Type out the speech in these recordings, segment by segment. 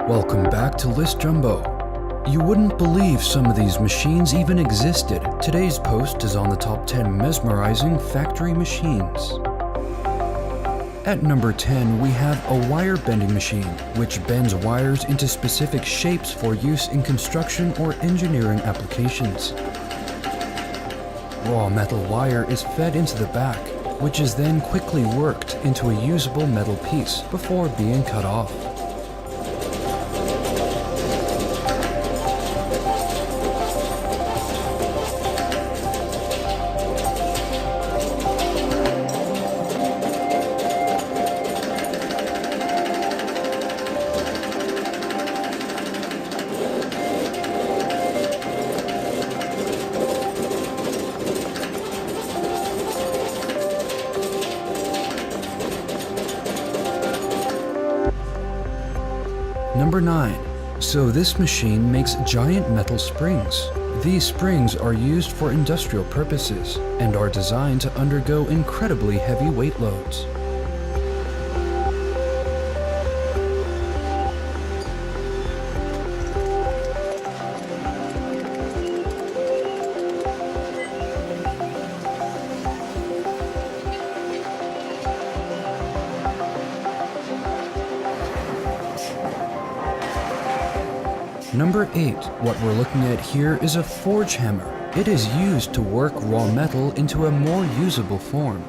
Welcome back to List Jumbo. You wouldn't believe some of these machines even existed. Today's post is on the top 10 mesmerizing factory machines. At number 10, we have a wire bending machine, which bends wires into specific shapes for use in construction or engineering applications. Raw metal wire is fed into the back, which is then quickly worked into a usable metal piece before being cut off. Number 9. So this machine makes giant metal springs. These springs are used for industrial purposes and are designed to undergo incredibly heavy weight loads. Number 8. What we're looking at here is a forge hammer. It is used to work raw metal into a more usable form.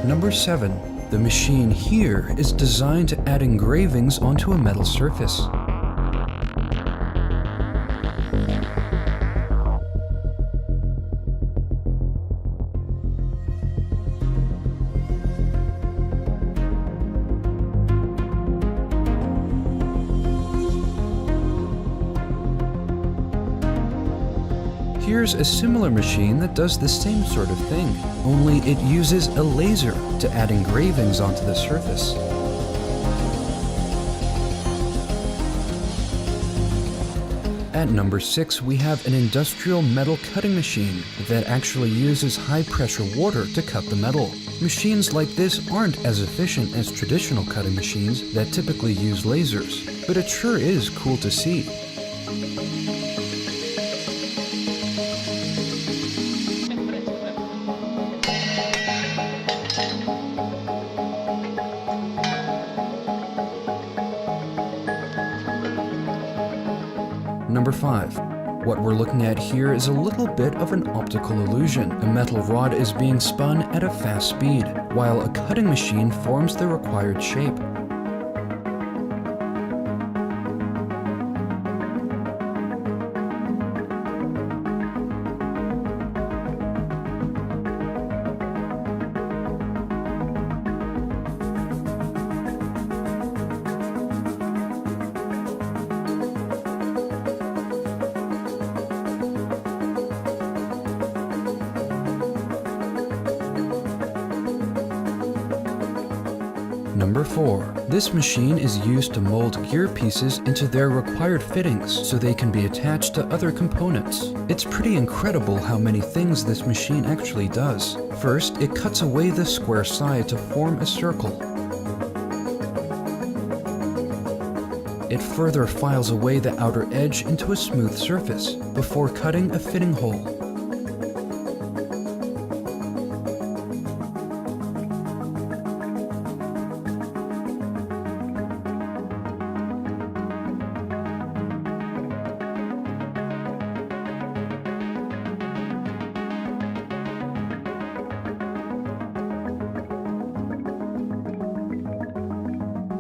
Number 7. The machine here is designed to add engravings onto a metal surface. Here's a similar machine that does the same sort of thing, only it uses a laser to add engravings onto the surface. At number 6, we have an industrial metal cutting machine that actually uses high-pressure water to cut the metal. Machines like this aren't as efficient as traditional cutting machines that typically use lasers, but it sure is cool to see. Number 5. What we're looking at here is a little bit of an optical illusion. A metal rod is being spun at a fast speed, while a cutting machine forms the required shape. Number 4. This machine is used to mold gear pieces into their required fittings so they can be attached to other components. It's pretty incredible how many things this machine actually does. First, it cuts away the square side to form a circle. It further files away the outer edge into a smooth surface before cutting a fitting hole.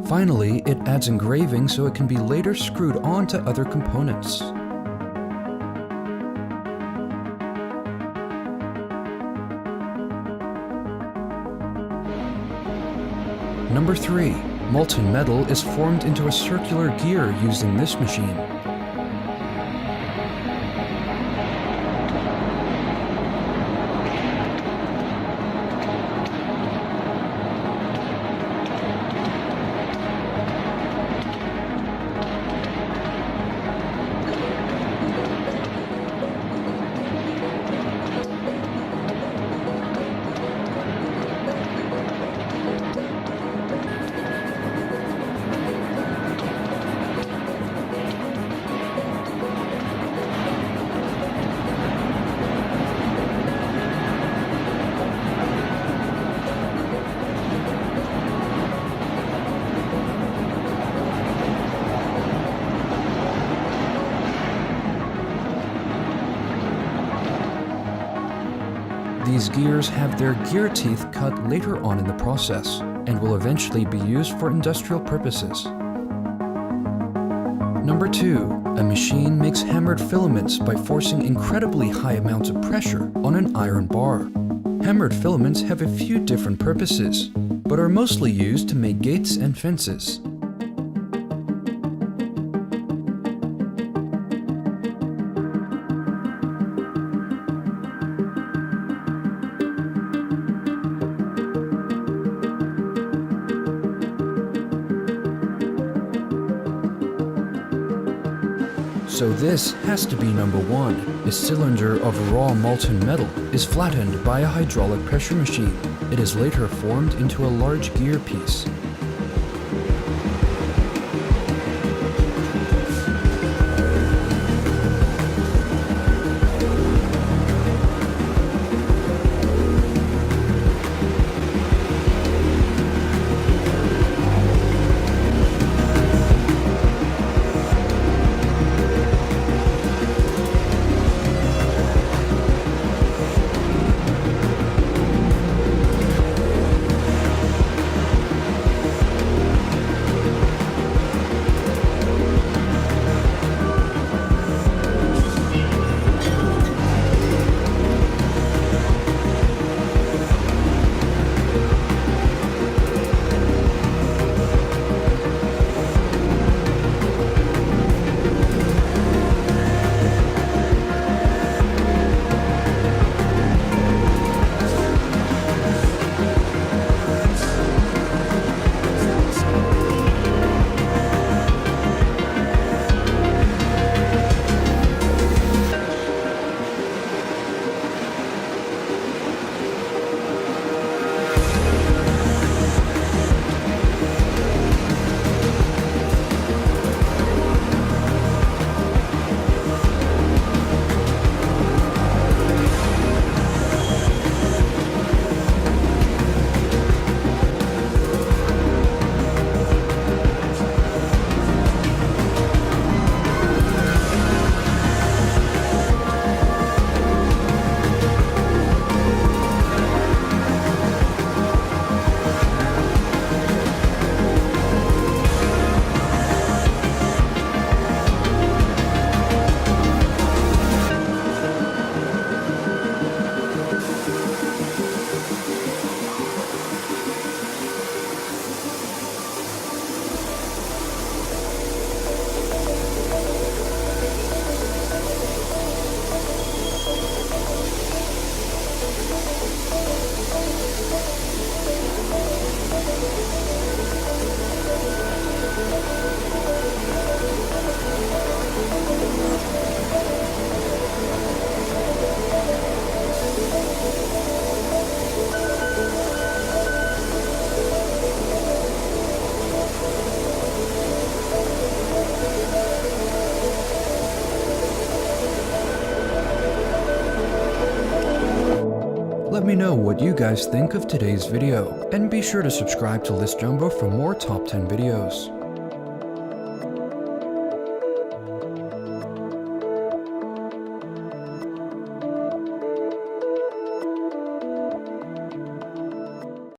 Finally, it adds engraving so it can be later screwed onto other components. Number 3. Molten metal is formed into a circular gear using this machine. These gears have their gear teeth cut later on in the process and will eventually be used for industrial purposes. Number 2. A machine makes hammered filaments by forcing incredibly high amounts of pressure on an iron bar. Hammered filaments have a few different purposes, but are mostly used to make gates and fences. So this has to be number 1. A cylinder of raw molten metal is flattened by a hydraulic pressure machine. It is later formed into a large gear piece. Let me know what you guys think of today's video, and be sure to subscribe to List Jumbo for more top 10 videos.